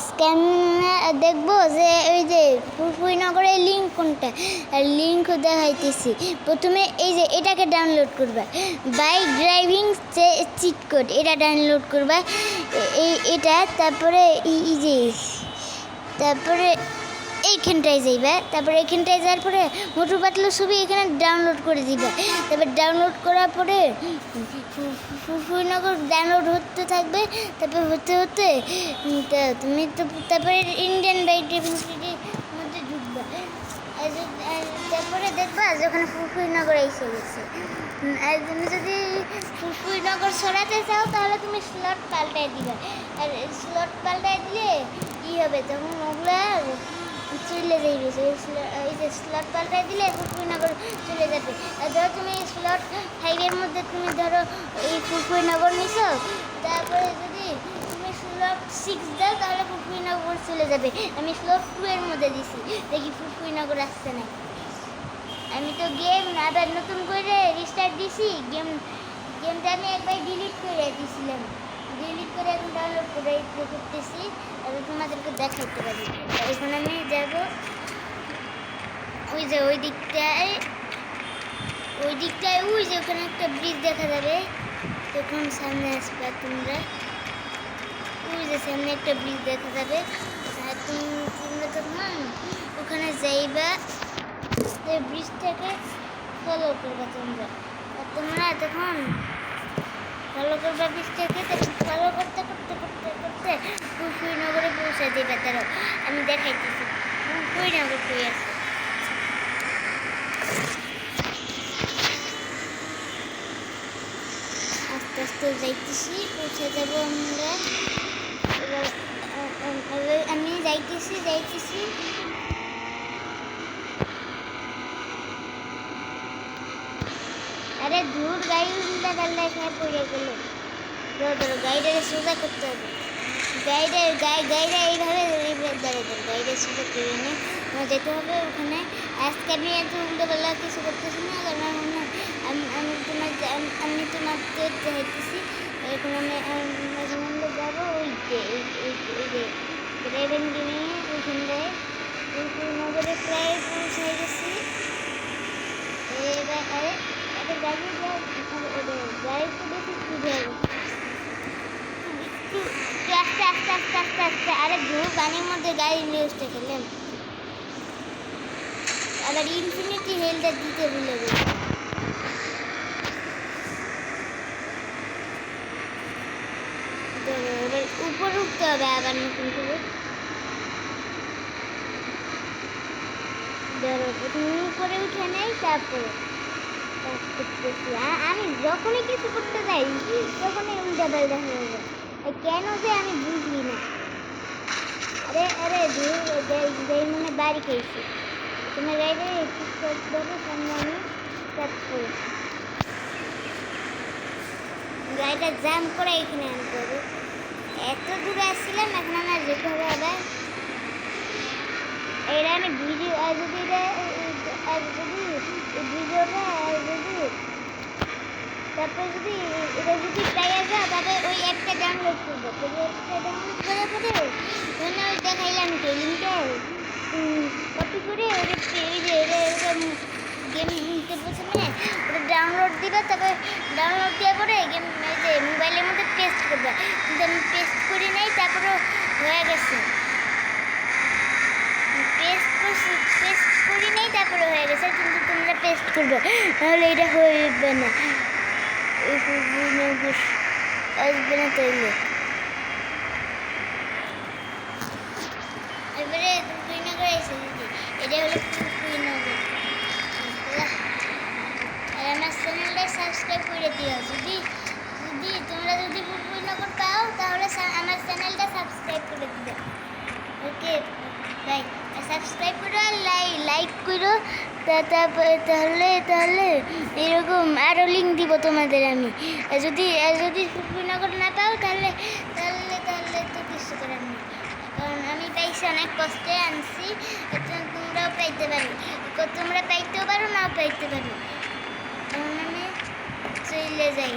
Scan দেখবো যে ওই যে ফুরফুরিনগরের লিঙ্ক কোনটা, লিঙ্ক দেখাইতেছি। প্রথমে এই যে এটাকে ডাউনলোড করবা, বাইক ড্রাইভিং চিট কোড, এটা ডাউনলোড করবা এটা। তারপরে এই যে তারপরে এইখানটায় যাইবা, তারপরে এইখানটায় যাওয়ার পরে মোটু পাতলু ছবি এখানে ডাউনলোড করে দিবা। তারপর ডাউনলোড করার পরে ফুরফুরিনগর ডাউনলোড হতে থাকবে। তারপর হতে হতে তুমি তো তারপরে ইন্ডিয়ান বাইক ড্রাইভিং সিটির মধ্যে ঢুকবা। তারপরে দেখবা যে ওখানে ফুরফুরিনগর এসে গেছে। আর তুমি যদি ফুরফুরিনগর সরাতে চাও তাহলে তুমি স্লট পাল্টাই দিবা। আর স্লট পাল্টাই দিলে কী হবে, তখন ওগুলো চলে যাইবে। এই যে স্লট পাল্টাই দিলে ফুরফুরিনগর চলে যাবে। আর ধরো তুমি স্লট 5-এর মধ্যে তুমি ধরো এই ফুরফুরিনগর নিছো, তারপরে যদি তুমি স্লট 6 দাও তাহলে ফুরফুরিনগর চলে যাবে। আমি স্লট 2-এর মধ্যে দিছি, দেখি ফুরফুরিনগর আসছে না। আমি তো গেম আবার নতুন করে রিস্টার্ট দিছি। গেমটা আমি একবার ডিলিট করে দিয়েছিলাম, ডিলিট করে এখন ডাউনলোড করে করতেছি, আর তোমাদেরকে দেখাইতে পারি। এখন আমি যাব ওই যে ওই দিকটায় ওই যে ওখানে একটা ব্রিজ দেখা যাবে, তখন সামনে আসবে তোমরা। ওই যে সামনে একটা ব্রিজ দেখা যাবে, আর তোমরা তখন ওখানে যাইবা। ব্রিজটাকে ফলো করবা তোমরা, আর তোমরা তখন ফলো করবা ব্রিজটাকে। ফলো করতে করতে করতে করতে ফুরফুরিনগরে পৌঁছে দেবে। তারা আমি দেখাইতেছি ফুরফুরিনগর কই আছে। আস্তে আস্তে যাইতেছি, পৌঁছে যাবো আমরা। এবার আমি যাইতেছি। আরে দূর গাড়ি উল্টা পাল্টা খেয়ে পড়ে গেল। ধরো গাড়িটাকে সোজা করতে হবে। গাড়িটা এইভাবে গাড়িটা সোজা করে নিয়ে আমার যেতে হবে ওখানে। আজকে আমি এত উল্টো পাল্লা কিছু করতেছি না, কারণ আমি তোমাকে চাইতেছি। এখন আমি যাবো ওই যে ড্রাইভিং নিয়ে ওইখানটায় ফুরফুরিনগরে প্রায় পৌঁছে গেছি। এবার গাড়ি তো বেশি স্পিড হয়ে গেছে। আস্তে। আরে ধূর, গাড়ির মধ্যে গাড়ি নিউজটা খেলেন। আবার ইনফিনিটি হেলটা দিতে ভুলে গেছে। এবার উপরে উঠতে হবে আবার নতুন করে। ধরো প্রথমে উপরে উঠে নেই, তারপরে আমি যখনই কিছু করতে যাই তখনই উল্টা পাল্টা হয়ে যায়, কেন যে আমি বুঝি না। আরে যাই মনে বাড়ি খেয়েছি। তোমার গাড়িটা ঠিকঠাকভাবে সামনে আমি স্টার্ট করি। গাড়িটা জাম করে এখানে আনতে হবে। এত দূরে আসছিলাম, এখন আমার যেতে হবে আবার। এটা আমি ভিডিও তারপরে যদি এটা যদি পেয়ে যাও, তারপরে ওই অ্যাপটা ডাউনলোড করবো। অ্যাপটা ডাউনলোড করার পরে ওই দেখাইলাম তো লিঙ্কটা কপি করে ওই যে গেম নিতে প্রথমে ওটা ডাউনলোড দিবা। তারপরে ডাউনলোড দেওয়ার পরে গেম যে মোবাইলের মধ্যে পেস্ট করবা। কিন্তু আমি পেস্ট করি নাই, তারপরে হয়ে গেছে। পেস্ট করি নাই, তারপরে হয়ে গেছে। কিন্তু তোমরা পেস্ট করবে, তাহলে এটা হইবে না। আসবে না তাইলে। এবারে ফুরফুরিনগর এসে দিদি, এটা হলো ফুরফুরিনগর। আর আমার চ্যানেলটা সাবস্ক্রাইব করে দিও। যদি তোমরা ফুরফুরিনগর পাও তাহলে আমার চ্যানেলটা সাবস্ক্রাইব করে দিও। Okay bye. সাবস্ক্রাইব করো আর লাইক করো। তাহলে এরকম আরও লিঙ্ক দিব তোমাদের আমি। যদি ফুরফুরিনগর না পাও তাহলে তো কিছু করার নেই, কারণ আমি পাইছি, অনেক কষ্টে আনছি। তোমরাও পাইতে পারো, তোমরা পাইতেও পারো নাও পাইতে পারো। এখন আমি চলে যাই।